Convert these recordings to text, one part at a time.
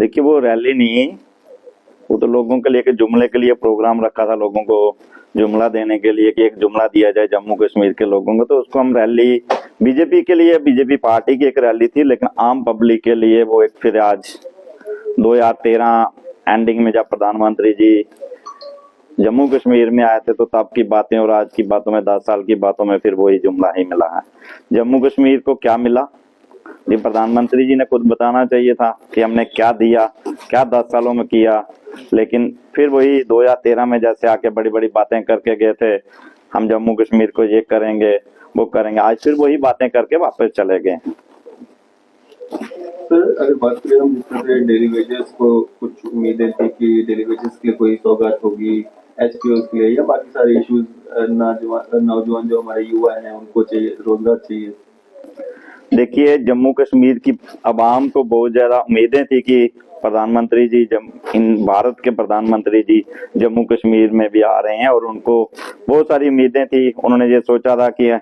देखिए वो रैली नहीं, वो तो लोगों के लिए कि जुमले के लिए प्रोग्राम रखा था, लोगों को जुमला देने के लिए कि एक जुमला दिया जाए जम्मू कश्मीर के लोगों को, तो उसको हम रैली बीजेपी के लिए, बीजेपी पार्टी की एक रैली थी, लेकिन आम पब्लिक के लिए वो एक फिर आज 2013 एंडिंग में जब प्रधानमंत्री जी जम्मू कश्मीर में आए थे तो तब की बातें और आज की बातों में 10 साल की बातों में फिर वही जुमला ही मिला है। जम्मू कश्मीर को क्या मिला, ये प्रधानमंत्री जी ने खुद बताना चाहिए था कि हमने क्या दिया, क्या 10 सालों में किया, लेकिन फिर वही 2013 में जैसे आके बड़ी बड़ी बातें करके गए थे, हम जम्मू कश्मीर को ये करेंगे वो करेंगे, आज फिर वही बातें करके वापस चले गए। सर अगर बात करें हम जिस तरह डेली वेजेस को कुछ उम्मीदें थी कि डेली वेजेस के लिए कोई सौगात होगी एचपीओ के लिए, या बाकी सारे इश्यूज नौजवान जो हमारे युवा हैं उनको चाहिए, रोजगार चाहिए। देखिए जम्मू कश्मीर की आवाम को बहुत ज्यादा उम्मीदें थी कि प्रधानमंत्री जी इन भारत के प्रधानमंत्री जी जम्मू कश्मीर में भी आ रहे हैं और उनको बहुत सारी उम्मीदें थी। उन्होंने ये सोचा था कि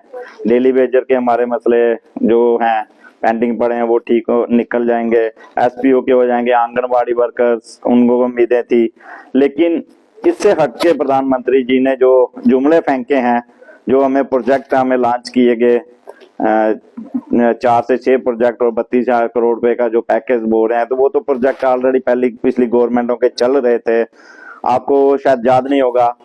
डेली वेजर के हमारे मसले जो हैं पेंडिंग पड़े हैं वो ठीक हो निकल जाएंगे, एसपीओ के हो जाएंगे, आंगनबाड़ी वर्कर्स, उनको उम्मीदें थी। लेकिन इससे हटके प्रधानमंत्री जी ने जो जुमले फेंके हैं, जो हमें प्रोजेक्ट हमें लॉन्च किए गए 4 से 6 प्रोजेक्ट और 32,000 करोड़ रुपए का जो पैकेज बोल रहे हैं, तो वो तो प्रोजेक्ट ऑलरेडी पिछली गवर्नमेंटों के चल रहे थे। आपको शायद याद नहीं होगा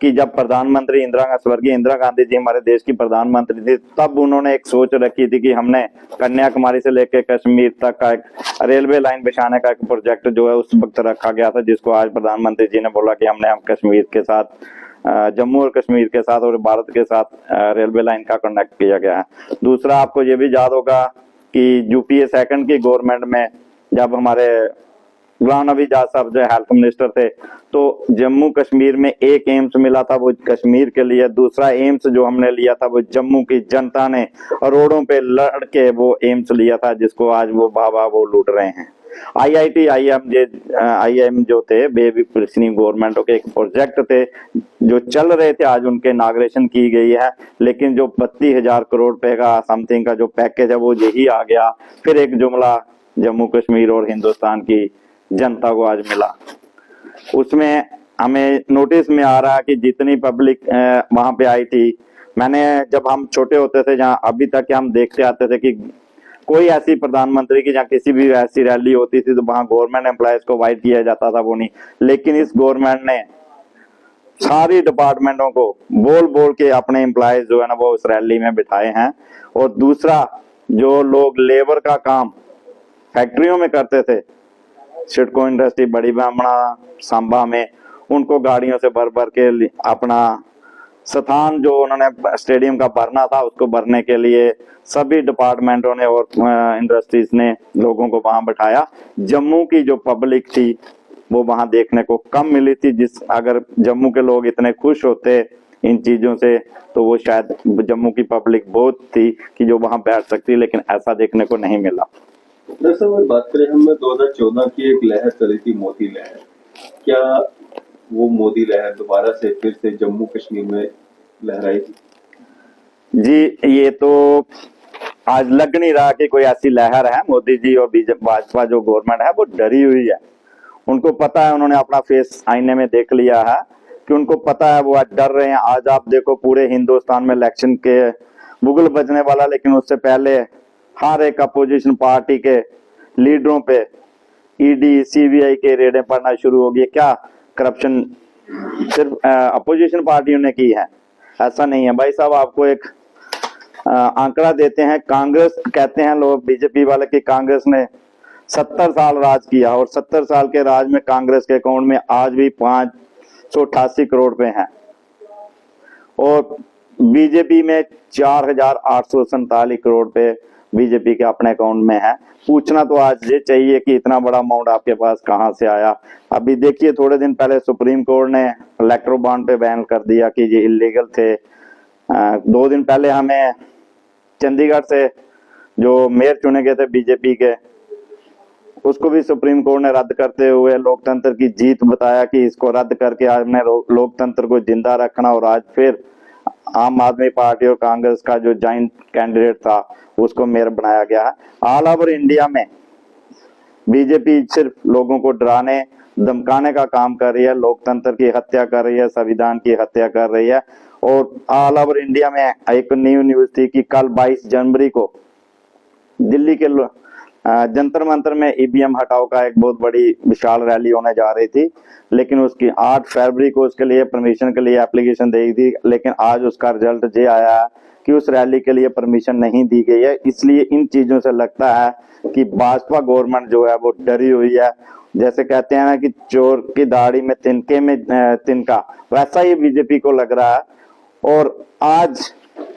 कि जब प्रधानमंत्री स्वर्गीय इंदिरा गांधी जी हमारे देश की प्रधानमंत्री थी, तब उन्होंने एक सोच रखी थी कि हमने कन्याकुमारी से लेकर कश्मीर तक का एक रेलवे लाइन बिछाने का एक प्रोजेक्ट जो है उस वक्त रखा गया था, जिसको आज प्रधानमंत्री जी ने बोला कि हम कश्मीर के साथ, जम्मू और कश्मीर के साथ और भारत के साथ रेलवे लाइन का कनेक्ट किया गया है। दूसरा, आपको ये भी याद होगा कि यूपीए सेकंड की गवर्नमेंट में जब हमारे गुलाम नबी आजाद साहब जो हेल्थ मिनिस्टर थे, तो जम्मू कश्मीर में एक एम्स मिला था वो कश्मीर के लिए, दूसरा एम्स जो हमने लिया था वो जम्मू की जनता ने रोडों पे लड़ के वो एम्स लिया था, जिसको आज वो बाबा वो लूट रहे हैं। आईआईएम जो थे बेबी पिछली गवर्नमेंटों के एक प्रोजेक्ट थे जो चल रहे थे, आज उनके इनॉग्रेशन की गई है, लेकिन जो 32,000 करोड़ रुपए का समथिंग का जो पैकेज है वो यही आ गया। फिर एक जुमला जम्मू कश्मीर और हिंदुस्तान की जनता को आज मिला। उसमें हमें नोटिस में आ रहा है कि जितनी पब्लिक वहां पे आई थी, मैंने जब हम छोटे होते थे, जहाँ अभी तक हम देखते आते थे कि कोई ऐसी प्रधानमंत्री की जहाँ किसी भी ऐसी रैली होती थी तो वहां गवर्नमेंट एम्प्लॉयज को वाइट किया जाता था, वो नहीं। लेकिन इस गवर्नमेंट ने सारी डिपार्टमेंटों को बोल बोल के अपने एम्प्लॉयज जो है ना वो उस रैली में बिठाए हैं। और दूसरा, जो लोग लेबर का काम फैक्ट्रियों में करते थे, सिडको इंडस्ट्री, बड़ी ब्राह्मणा, सांबा में, उनको गाड़ियों से भर भर के अपना स्थान जो उन्होंने स्टेडियम का भरना था उसको भरने के लिए सभी डिपार्टमेंटों ने और इंडस्ट्रीज ने लोगों को वहां बिठाया। जम्मू की जो पब्लिक थी वो वहां देखने को कम मिली थी। अगर जम्मू के लोग इतने खुश होते इन चीजों से तो वो शायद जम्मू की पब्लिक बहुत थी कि जो वहां बैठ सकती, लेकिन ऐसा देखने को नहीं मिला। दरअसल अगर बात करें हम 2014 की एक लहर चली थी, मोदी लहर, क्या वो मोदी लहर दोबारा से फिर से जम्मू कश्मीर में लहराई थी? जी, ये तो आज लग नहीं रहा कि कोई ऐसी लहर है। मोदी जी और भाजपा जो गवर्नमेंट है वो डरी हुई है। उनको पता है, उन्होंने अपना फेस आईने में देख लिया है कि उनको पता है वो आज डर रहे हैं। आज आप देखो पूरे हिंदुस्तान में इलेक्शन के बुगल बजने वाला, लेकिन उससे पहले हर एक अपोजिशन पार्टी के लीडरों पे ईडी सीबीआई के रेडें पड़ना शुरू हो गई। क्या करप्शन सिर्फ अपोजिशन पार्टियों ने की है? ऐसा नहीं है भाई साहब। आपको एक आंकड़ा देते हैं, कांग्रेस कहते हैं लोग, बीजेपी वाले की कांग्रेस ने 70 साल राज किया और 70 साल के राज में कांग्रेस के अकाउंट में आज भी 588 करोड़ रुपए हैं और बीजेपी में 4,847 करोड़ रुपए बीजेपी के अपने अकाउंट में है। पूछना तो आज ये चाहिए कि इतना बड़ा अमाउंट आपके पास कहां से आया। अभी देखिए, थोड़े दिन पहले सुप्रीम कोर्ट ने इलेक्ट्रो बॉन्ड पे बैन कर दिया कि ये इलीगल थे। 2 दिन पहले हमें चंडीगढ़ से जो मेयर चुने गए थे बीजेपी के, उसको भी सुप्रीम कोर्ट ने रद्द करते हुए लोकतंत्र की जीत बताया कि इसको रद्द करके हमने लोकतंत्र को जिंदा रखना। और आज फिर आम आदमी पार्टी और कांग्रेस का जो जॉइंट कैंडिडेट था उसको मेयर बनाया गया है। ऑल ओवर इंडिया में बीजेपी सिर्फ लोगों को डराने धमकाने का काम कर रही है, लोकतंत्र की हत्या कर रही है, संविधान की हत्या कर रही है। और ऑल ओवर इंडिया में एक न्यूज थी कि कल 22 जनवरी को दिल्ली के जंतर मंतर में ईवीएम हटाओ का एक बहुत बड़ी विशाल रैली होने जा रही थी, लेकिन उसकी 8 फरवरी को उसके लिए परमिशन के लिए एप्लीकेशन दी थी, लेकिन आज उसका रिजल्ट ये आया है कि उस रैली के लिए परमिशन नहीं दी गई है। इसलिए इन चीजों से लगता है कि भाजपा गवर्नमेंट जो है वो डरी हुई है। जैसे कहते हैं ना कि चोर की दाढ़ी में तिनके में तिनका, वैसा ही बीजेपी को लग रहा है। और आज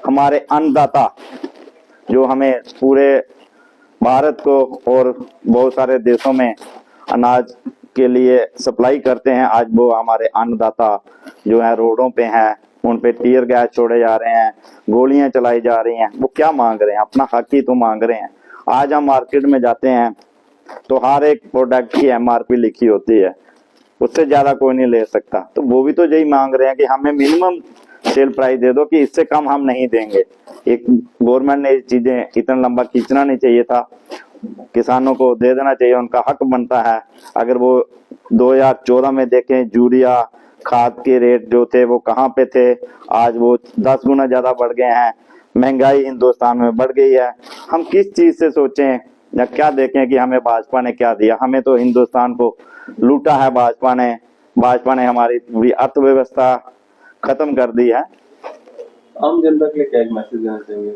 हमारे अन्नदाता जो हमें पूरे भारत को और बहुत सारे देशों में अनाज के लिए सप्लाई करते हैं, आज वो हमारे अन्नदाता जो है रोडों पे हैं, उन पे टीयर गैस छोड़े जा रहे हैं, गोलियां चलाई जा रही हैं। वो क्या मांग रहे हैं? अपना हक ही तो मांग रहे हैं। आज हम मार्केट में जाते हैं तो हर एक प्रोडक्ट की एमआरपी लिखी होती है, उससे ज्यादा कोई नहीं ले सकता। तो वो भी तो यही मांग रहे हैं कि हमें मिनिमम सेल प्राइस दे दो, कि इससे कम हम नहीं देंगे। एक गवर्नमेंट ने ये चीजें इतना लंबा खींचना नहीं चाहिए था, किसानों को दे देना चाहिए, उनका हक बनता है। अगर वो 2014 में देखें यूरिया खाद के रेट जो थे वो कहाँ पे थे, आज वो 10 गुना ज्यादा बढ़ गए हैं। महंगाई हिंदुस्तान में बढ़ गई है। हम किस चीज से सोचें या क्या देखें कि हमें भाजपा ने क्या दिया? हमें तो हिंदुस्तान को लूटा है भाजपा ने। भाजपा ने हमारी पूरी अर्थव्यवस्था खत्म कर दी है। आम जनता के लिए क्या एक मैसेज देना चाहेंगे?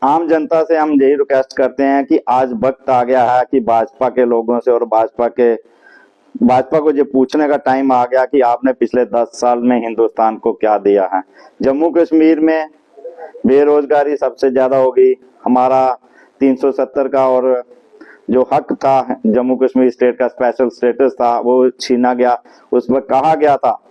आम जनता से हम यही रिक्वेस्ट करते हैं कि आज वक्त आ गया है कि भाजपा के लोगों से और भाजपा को ये पूछने का टाइम आ गया कि आपने पिछले 10 साल में हिंदुस्तान को क्या दिया है। जम्मू कश्मीर में बेरोजगारी सबसे ज्यादा हो गई। हमारा 370 का और जो हक था, जम्मू कश्मीर स्टेट का स्पेशल स्टेटस था, वो छीना गया। उस वक्त कहा गया था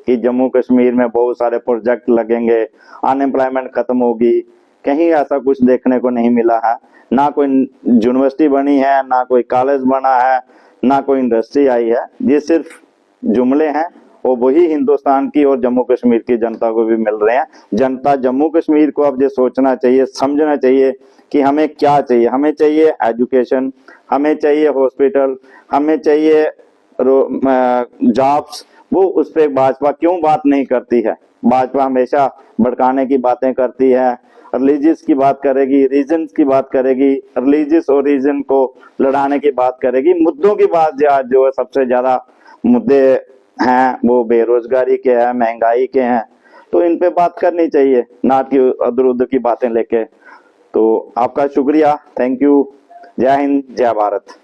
कि जम्मू कश्मीर में बहुत सारे प्रोजेक्ट लगेंगे, अनएम्प्लॉयमेंट खत्म होगी। कहीं ऐसा कुछ देखने को नहीं मिला है। ना कोई यूनिवर्सिटी बनी है, ना कोई कॉलेज बना है, ना कोई इंडस्ट्री आई है। ये सिर्फ जुमले हैं और वही हिंदुस्तान की और जम्मू कश्मीर की जनता को भी मिल रहे हैं। जनता जम्मू कश्मीर को अब ये सोचना चाहिए, समझना चाहिए कि हमें क्या चाहिए। हमें चाहिए एजुकेशन, हमें चाहिए हॉस्पिटल, हमें चाहिए जॉब्स। वो उस पर भाजपा क्यों बात नहीं करती है? भाजपा हमेशा भड़काने की बातें करती है, रिलीजियस की बात करेगी, रीजन की बात करेगी, रिलीजियस और रीजन को लड़ाने की बात करेगी। मुद्दों की बात जो है सबसे ज्यादा मुद्दे हैं वो बेरोजगारी के हैं, महंगाई के हैं। तो इन पे बात करनी चाहिए, ना कि अदर उधर की बातें लेके। तो आपका शुक्रिया, थैंक यू। जय हिंद, जय भारत।